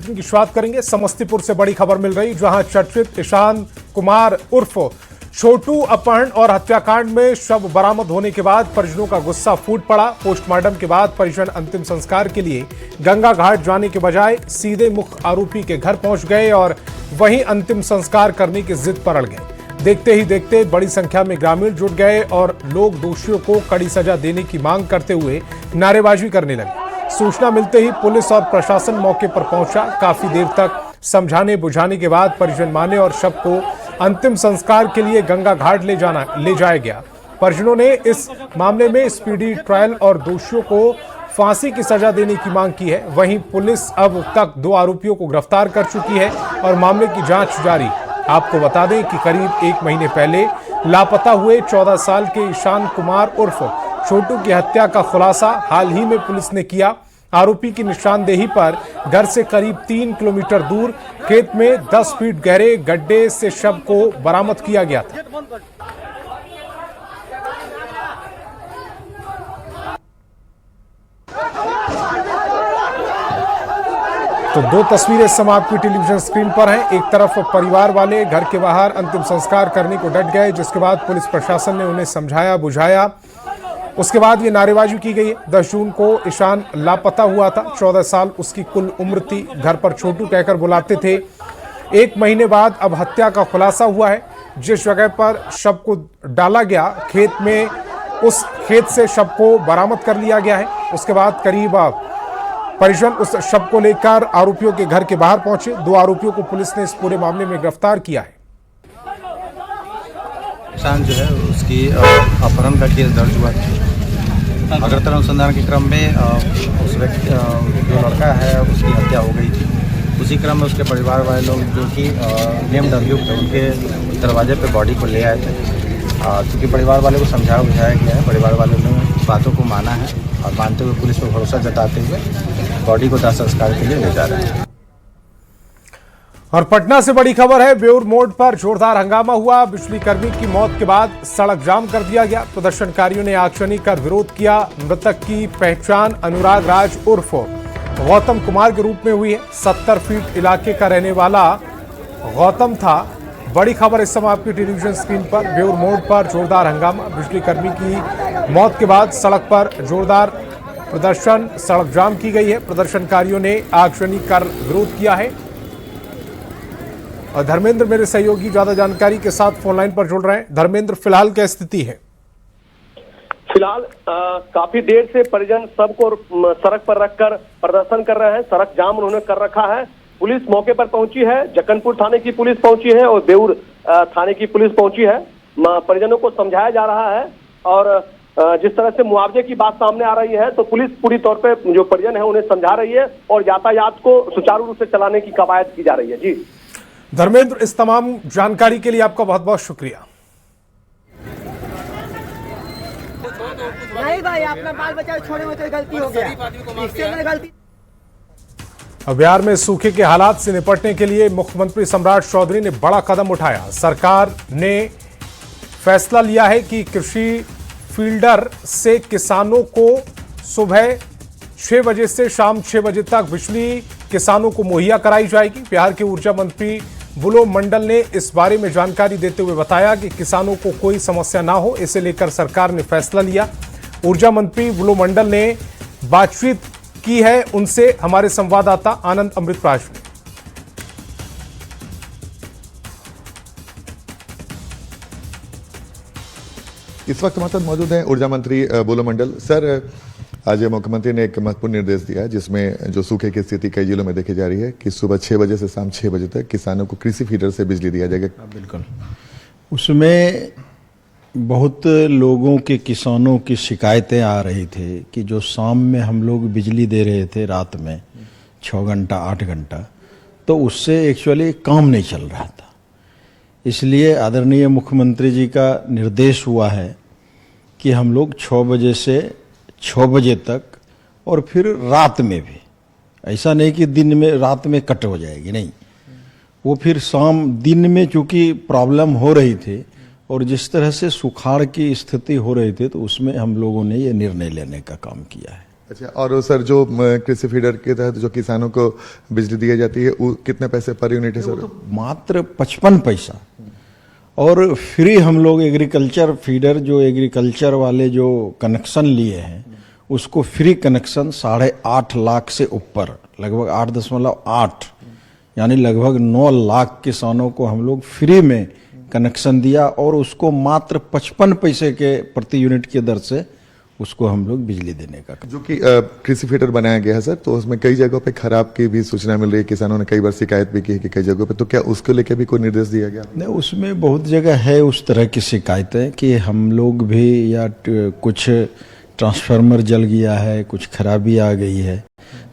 Bulletin की शुरुआत करेंगे। समस्तीपुर से बड़ी खबर मिल रही, जहां चर्चित ईशान कुमार उर्फ छोटू अपहरण और हत्याकांड में शव बरामद होने के बाद परिजनों का गुस्सा फूट पड़ा। पोस्टमार्टम के बाद परिजन अंतिम संस्कार के लिए गंगा घाट जाने के बजाय सीधे मुख्य आरोपी के घर पहुंच गए और वहीं अंतिम संस्कार करने की जिद पर अड़ गए। देखते ही देखते बड़ी संख्या में ग्रामीण जुट गए और लोग दोषियों को कड़ी सजा देने की मांग करते हुए नारेबाजी करने लगे। सूचना मिलते ही पुलिस और प्रशासन मौके पर पहुंचा। काफी देर तक समझाने बुझाने के बाद परिजन माने और शव को अंतिम संस्कार के लिए गंगा घाट ले जाया गया। परिजनों ने इस मामले में स्पीडी ट्रायल और दोषियों को फांसी की सजा देने की मांग की है। वहीं पुलिस अब तक 2 आरोपियों को गिरफ्तार कर चुकी है और मामले की जांच जारी। आपको बता दें कि करीब 1 महीने पहले लापता हुए 14 साल के ईशान कुमार उर्फ छोटू की हत्या का खुलासा हाल ही में पुलिस ने किया। आरोपी की निशानदेही पर घर से करीब 3 किलोमीटर दूर खेत में 10 फीट गहरे गड्ढे से शव को बरामद किया गया था। तो 2 तस्वीरें इस समय आपकी टेलीविजन स्क्रीन पर हैं। एक तरफ परिवार वाले घर के बाहर अंतिम संस्कार करने को डट गए, जिसके बाद पुलिस प्रशासन ने उन्हें समझाया बुझाया। उसके बाद ये नारेबाजी की गई। 10 जून को ईशान लापता हुआ था। 14 साल उसकी कुल उम्र थी। घर पर छोटू कहकर बुलाते थे। 1 महीने बाद अब हत्या का खुलासा हुआ है। जिस जगह पर शव को डाला गया खेत में, उस खेत से शव को बरामद कर लिया गया है। उसके बाद करीब परिजन उस शव को लेकर आरोपियों के घर के बाहर पहुंचे। 2 आरोपियों को पुलिस ने इस पूरे मामले में गिरफ्तार किया है। ईशान जो है उसकी अपहरण का केस दर्ज हुआ था। अगरतला अनुसंधान के क्रम में उस व्यक्ति जो लड़का है उसकी हत्या हो गई थी। उसी क्रम में उसके परिवार वाले लोग जो कि नेम्ड अभियुक्त थे उनके दरवाजे पे बॉडी को ले आए थे। क्योंकि परिवार वाले को समझाया बुझाया गया है, परिवार वालों ने बातों को माना है और मानते हुए पुलिस पर भरोसा जताते हुए बॉडी को दाह संस्कार के लिए ले जा रहे हैं। और पटना से बड़ी खबर है, बेउर मोड़ पर जोरदार हंगामा हुआ। बिजली कर्मी की मौत के बाद सड़क जाम कर दिया गया। प्रदर्शनकारियों ने आगजनी कर विरोध किया। मृतक की पहचान अनुराग राज उर्फ गौतम कुमार के रूप में हुई है। 70 फीट इलाके का रहने वाला गौतम था। बड़ी खबर इस समय आपकी टेलीविजन स्क्रीन पर। बेउर मोड़ पर जोरदार हंगामा। बिजली कर्मी की मौत के बाद सड़क पर जोरदार प्रदर्शन, सड़क जाम की गई है। प्रदर्शनकारियों ने आगजनी कर विरोध किया है। और धर्मेंद्र मेरे सहयोगी ज्यादा जानकारी के साथ फोन लाइन पर जुड़ रहे हैं। धर्मेंद्र, फिलहाल क्या स्थिति है? फिलहाल काफी देर से परिजन सबको सड़क पर रखकर प्रदर्शन कर रहे हैं। सड़क जाम उन्होंने कर रखा है। पुलिस मौके पर पहुंची है। जक्कनपुर थाने की पुलिस पहुंची है और बेउर थाने की पुलिस पहुंची है। परिजनों को समझाया जा रहा है और जिस तरह से मुआवजे की बात सामने आ रही है तो पुलिस पूरी तौर पे जो परिजन है उन्हें समझा रही है और यातायात को सुचारू रूप से चलाने की कवायद की जा रही है। जी धर्मेंद्र, इस तमाम जानकारी के लिए आपका बहुत बहुत शुक्रिया। नहीं भाई, अपना बाल बच्चा छोड़े में तो गलती हो गया, इससे मैंने गलती। बिहार में सूखे के हालात से निपटने के लिए मुख्यमंत्री सम्राट चौधरी ने बड़ा कदम उठाया। सरकार ने फैसला लिया है कि कृषि फील्डर से किसानों को सुबह 6 बजे से शाम 6 बजे तक बिजली किसानों को मुहैया कराई जाएगी। बिहार के ऊर्जा मंत्री बुलो मंडल ने इस बारे में जानकारी देते हुए बताया कि किसानों को कोई समस्या ना हो, इसे लेकर सरकार ने फैसला लिया। ऊर्जा मंत्री बुलो मंडल ने बातचीत की है उनसे हमारे संवाददाता आनंद अमृतराज ने। इस वक्त हमारे साथ मौजूद हैं ऊर्जा मंत्री बुलो मंडल। सर, आज मुख्यमंत्री ने एक महत्वपूर्ण निर्देश दिया है जिसमें जो सूखे की स्थिति कई जिलों में देखी जा रही है कि सुबह 6 बजे से शाम 6 बजे तक किसानों को कृषि फीडर से बिजली दिया जाएगा। बिल्कुल, उसमें बहुत लोगों के किसानों की शिकायतें आ रही थी कि जो शाम में हम लोग बिजली दे रहे थे रात में 6 घंटा 8 घंटा, तो उससे एक्चुअली काम नहीं चल रहा था। इसलिए आदरणीय मुख्यमंत्री जी का निर्देश हुआ है कि हम लोग 6 बजे से 6 बजे तक और फिर रात में भी, ऐसा नहीं कि दिन में रात में कट हो जाएगी, नहीं, वो फिर शाम दिन में चूंकि प्रॉब्लम हो रही थी और जिस तरह से सुखाड़ की स्थिति हो रही थी तो उसमें हम लोगों ने ये निर्णय लेने का काम किया है। अच्छा, और सर जो कृषि फीडर के तहत जो किसानों को बिजली दी जाती है वो कितने पैसे पर यूनिट है सर? मात्र 55 पैसा। और फ्री हम लोग एग्रीकल्चर फीडर जो एग्रीकल्चर वाले जो कनेक्शन लिए हैं उसको फ्री कनेक्शन 8.5 लाख से ऊपर, लगभग 8.8 यानी लगभग 9 लाख किसानों को हम लोग फ्री में कनेक्शन दिया और उसको मात्र 55 पैसे के प्रति यूनिट की दर से उसको हम लोग बिजली देने का। जो कि कृषि फीडर बनाया गया है सर, तो उसमें कई जगहों पे खराब की भी सूचना मिल रही है, किसानों ने कई बार शिकायत भी की है कि कई जगहों पे, तो क्या उसको लेकर भी कोई निर्देश दिया गया? नहीं, उसमें बहुत जगह है उस तरह की शिकायतें कि हम लोग भी या कुछ ट्रांसफार्मर जल गया है, कुछ खराबी आ गई है,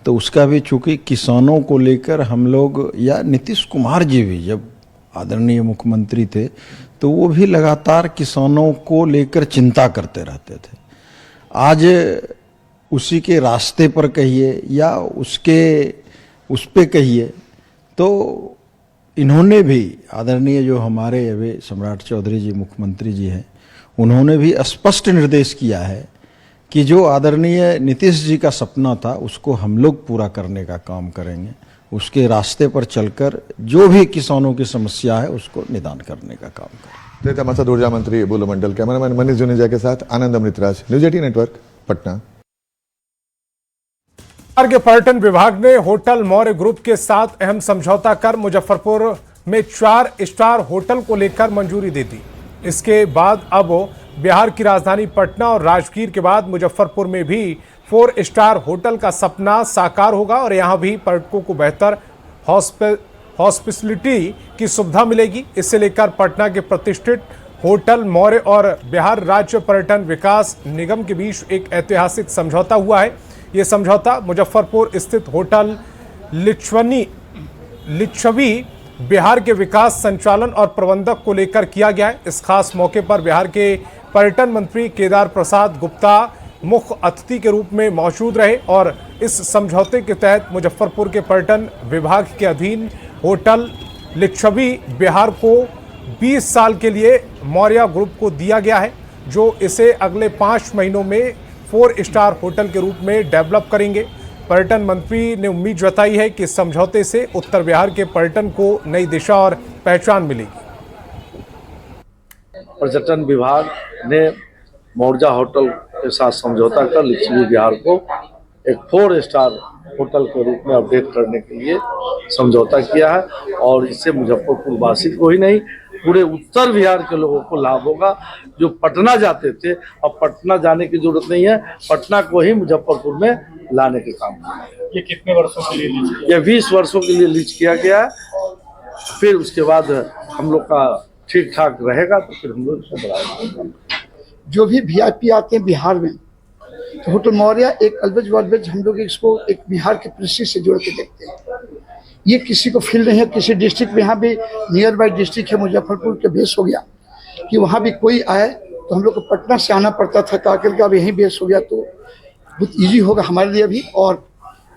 तो उसका भी चूंकि किसानों को लेकर हम लोग या नीतीश कुमार जी भी जब आदरणीय मुख्यमंत्री थे तो वो भी लगातार किसानों को लेकर चिंता करते रहते थे। आज उसी के रास्ते पर कहिए या उस पे कहिए, तो इन्होंने भी आदरणीय जो हमारे अभी सम्राट चौधरी जी मुख्यमंत्री जी हैं, उन्होंने भी स्पष्ट निर्देश किया है कि जो आदरणीय नीतीश जी का सपना था उसको हम लोग पूरा करने का काम करेंगे। उसके रास्ते पर चलकर जो भी किसानों की समस्या है उसको निदान करने का काम करेंगे। हमारे साथ ऊर्जा मंत्री बुलो मंडल, कैमरामैन मनीष जुनेजा के साथ आनंद अमृतराज, न्यूज 18 नेटवर्क, पटना। बिहार के पर्यटन विभाग ने होटल मौर्य ग्रुप के साथ अहम समझौता कर मुजफ्फरपुर में 4 स्टार होटल को लेकर मंजूरी दे दी। इसके बाद अब बिहार की राजधानी पटना और राजगीर के बाद मुजफ्फरपुर में भी 4 स्टार होटल का सपना साकार होगा और यहां भी पर्यटकों को बेहतर हॉस्पिटलिटी की सुविधा मिलेगी। इससे लेकर पटना के प्रतिष्ठित होटल मौर्य और बिहार राज्य पर्यटन विकास निगम के बीच एक ऐतिहासिक समझौता हुआ है। यह समझौता मुजफ्फरपुर स्थित होटल लिच्छवी बिहार के विकास संचालन और प्रबंधक को लेकर किया गया है। इस खास मौके पर बिहार के पर्यटन मंत्री केदार प्रसाद गुप्ता मुख्य अतिथि के रूप में मौजूद रहे और इस समझौते के तहत मुजफ्फरपुर के पर्यटन विभाग के अधीन होटल लिच्छवी बिहार को 20 साल के लिए मौर्य ग्रुप को दिया गया है, जो इसे अगले 5 महीनों में 4 स्टार होटल के रूप में डेवलप करेंगे। पर्यटन मंत्री ने उम्मीद जताई है कि इस समझौते से उत्तर बिहार के पर्यटन को नई दिशा और पहचान मिलेगी। पर्यटन विभाग ने मौर्जा होटल के साथ समझौता कर लिच्छवी बिहार को एक 4 स्टार होटल के रूप में अपडेट करने के लिए समझौता किया है और इससे मुजफ्फरपुर वासी को ही नहीं पूरे उत्तर बिहार के लोगों को लाभ होगा। जो पटना जाते थे, अब पटना जाने की जरूरत नहीं है, पटना को ही मुजफ्फरपुर में लाने के काम। ये कितने वर्षों के लिए लीज? ये 20 वर्षों के लिए लीज किया गया है। फिर उसके बाद हम लोग का ठीक ठाक रहेगा तो फिर हम लोग इसको बढ़ाएंगे। जो भी वीआईपी आते हैं बिहार में, तो होटल मौर्य एक अलबज वलबज हम लोग इसको एक बिहार के प्रेस्टीज से जोड़ के देखते हैं। ये किसी को फील नहीं है, किसी डिस्ट्रिक्ट में, यहाँ भी नियर बाई डिस्ट्रिक्ट है मुजफ्फरपुर के बेस हो गया कि वहाँ भी कोई आए तो हम लोग को पटना से आना पड़ता था, तो आकर के अब यहीं बेस हो गया तो बहुत ईजी होगा हमारे लिए भी और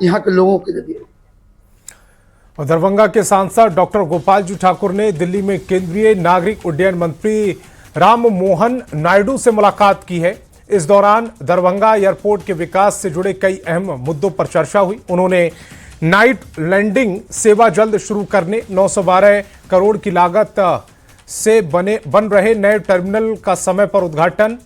यहाँ के लोगों के लिए भी। दरभंगा के सांसद डॉक्टर गोपाल जी ठाकुर ने दिल्ली में केंद्रीय नागरिक उड्डयन मंत्री राम मोहन नायडू से मुलाकात की है। इस दौरान दरभंगा एयरपोर्ट के विकास से जुड़े कई अहम मुद्दों पर चर्चा हुई। उन्होंने नाइट लैंडिंग सेवा जल्द शुरू करने, 912 करोड़ की लागत से बन रहे नए टर्मिनल का समय पर उद्घाटन,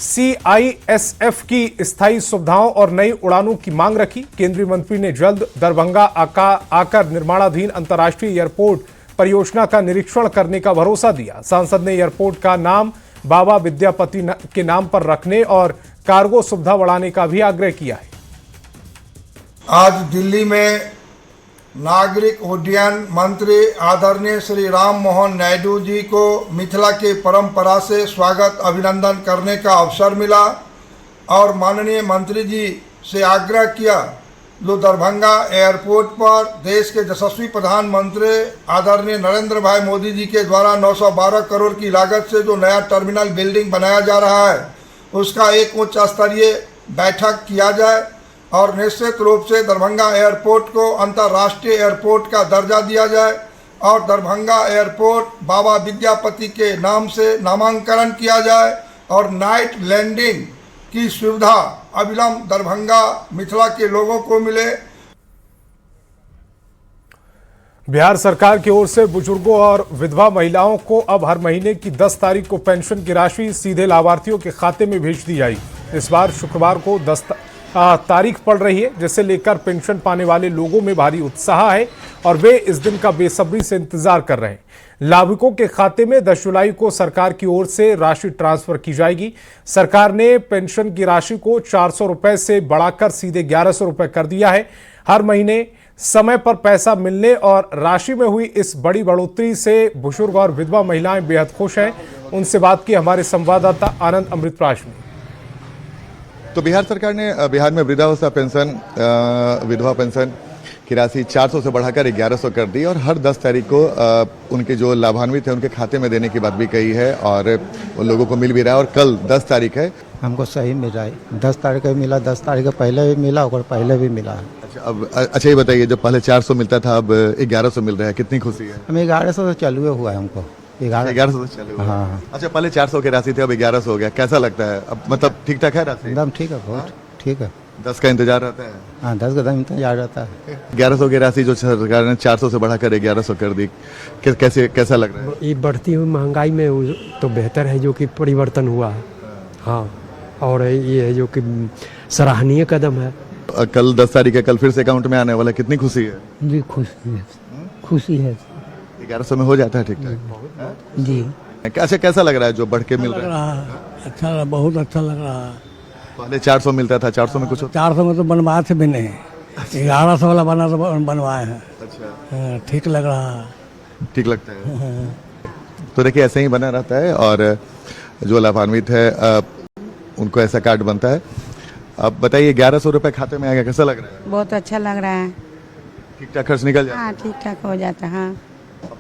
CISF की स्थायी सुविधाओं और नई उड़ानों की मांग रखी। केंद्रीय मंत्री ने जल्द दरभंगा आकर निर्माणाधीन अंतर्राष्ट्रीय एयरपोर्ट परियोजना का निरीक्षण करने का भरोसा दिया। सांसद ने एयरपोर्ट का नाम बाबा विद्यापति के नाम पर रखने और कार्गो सुविधा बढ़ाने का भी आग्रह किया है। आज दिल्ली में नागरिक उड्डयन मंत्री आदरणीय श्री राम मोहन नायडू जी को मिथिला के परंपरा से स्वागत अभिनंदन करने का अवसर मिला और माननीय मंत्री जी से आग्रह किया जो दरभंगा एयरपोर्ट पर देश के यशस्वी प्रधानमंत्री आदरणीय नरेंद्र भाई मोदी जी के द्वारा 912 करोड़ की लागत से जो नया टर्मिनल बिल्डिंग बनाया जा रहा है उसका एक उच्च स्तरीय बैठक किया जाए और निश्चित रूप से दरभंगा एयरपोर्ट को अंतर्राष्ट्रीय एयरपोर्ट का दर्जा दिया जाए और दरभंगा एयरपोर्ट बाबा विद्यापति के नाम से नामांकन किया जाए और नाइट लैंडिंग की सुविधा अविलंब दरभंगा मिथिला के लोगों को मिले। बिहार सरकार की ओर से बुजुर्गों और विधवा महिलाओं को अब हर महीने की 10 तारीख को पेंशन की राशि सीधे लाभार्थियों के खाते में भेज दी जाएगी। इस बार शुक्रवार को 10 तारीख पड़ रही है, जिसे लेकर पेंशन पाने वाले लोगों में भारी उत्साह है और वे इस दिन का बेसब्री से इंतजार कर रहे हैं। लाभुकों के खाते में 10 जुलाई को सरकार की ओर से राशि ट्रांसफर की जाएगी। सरकार ने पेंशन की राशि को 400 रुपए से बढ़ाकर सीधे 1100 रुपए कर दिया है। हर महीने समय पर पैसा मिलने और राशि में हुई इस बड़ी बढ़ोतरी से बुजुर्ग और विधवा महिलाएं बेहद खुश हैं। उनसे बात की हमारे संवाददाता आनंद अमृतराज ने। तो बिहार सरकार ने बिहार में वृद्धावस्था पेंशन, विधवा पेंशन की राशि 400 से बढ़ाकर 1100 कर दी और हर 10 तारीख को उनके जो लाभान्वित हैं उनके खाते में देने की बात भी कही है और उन लोगों को मिल भी रहा है। और कल 10 तारीख है। हमको सही मिल रहा है, 10 तारीख को मिला, 10 तारीख को पहले भी मिला और पहले भी मिला। अच्छा ये बताइए, जब पहले 400 मिलता था अब 1100 मिल रहा है, कितनी खुशी है? हमें 1100 से चालू हुआ है हमको। 1100 से चालू? हाँ। अच्छा, पहले 400 की राशि थी, अब 1100 हो गया। कैसा लगता है? अब मतलब ठीक ठाक है राशि? एकदम ठीक है, बहुत ठीक है। 10 का इंतजार रहता है? हाँ, 10 का दम इंतजार रहता है। 1100 की राशि जो सरकार ने 400 से बढ़ाकर 1100 कर दी, कैसा लग रहा है? ये बढ़ती हुई महंगाई में तो बेहतर है जो कि परिवर्तन हुआ है। हाँ, और ये है जो कि सराहनीय कदम है। कल 10 तारीख है, कल फिर से अकाउंट में आने वाला, कितनी खुशी है? जी खुशी है, खुशी है। 1100 में हो जाता है ठीक ठाक जी। अच्छा, कैसा लग रहा है जो बढ़ के मिल रहा है? अच्छा, बहुत अच्छा लग रहा है। पहले 400 मिलता था, 400 में कुछ होता? 400 में तो बनवाए थे भी नहीं, 1100 वाला बना तो बनवाए हैं। अच्छा, ठीक लग रहा है। ठीक लगता है। तो देखिए ऐसे ही बना रहता है और जो लाभान्वित है उनको ऐसा कार्ड बनता है। अब बताइए 1100 रुपए खाते में आ गया, कैसा लग रहा है? बहुत अच्छा लग रहा है। ठीक ठाक खर्च निकल जाता है? हाँ, ठीक ठाक हो जाता है। हाँ।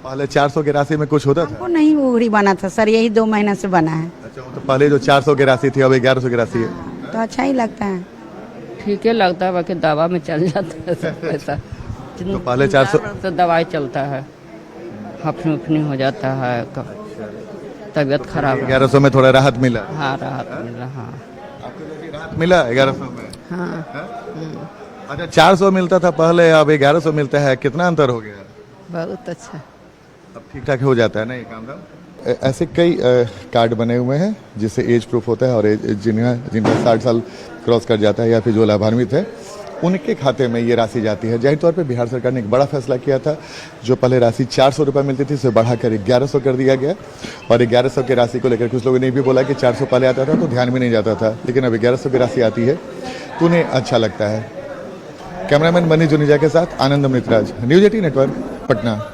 पहले 400 की राशि में कुछ होता था? हमको नहीं उड़ी बना था सर, यही 2 महीना से बना है। अच्छा, तो पहले जो 400 की राशि थी अब 1100 की राशि है, तो अच्छा ही लगता है। ठीक है लगता है, बाकी दवा में चल जाता है सब पैसा। तो पहले 400 तो दवाई चलता है, हफनी हो जाता है, तबीयत खराब। 1100 में थोड़ा राहत मिला? हाँ, राहत मिला। हाँ, राहत मिला 1100 में? हाँ। अच्छा, 400 मिलता था पहले, अब 1100 मिलता है, कितना अंतर हो गया? बहुत अच्छा। अब ठीक ठाक हो जाता है ना ये काम धाम? ऐसे कई कार्ड बने हुए हैं जिससे एज प्रूफ होता है और जिनका 60 साल क्रॉस कर जाता है या फिर जो लाभान्वित है उनके खाते में ये राशि जाती है। जाहिर तौर पे बिहार सरकार ने एक बड़ा फैसला किया था। जो पहले राशि 400 रुपये मिलती थी उसे बढ़ाकर 1100 कर दिया गया और 1100 की राशि को लेकर कुछ लोगों ने भी बोला कि 400 पहले आता था तो ध्यान भी नहीं जाता था, लेकिन अब 1100 की राशि आती है तो उन्हें अच्छा लगता है। कैमरामैन मनीष जुनेजा के साथ आनंद अमृतराज, न्यूज़ 18 नेटवर्क, पटना।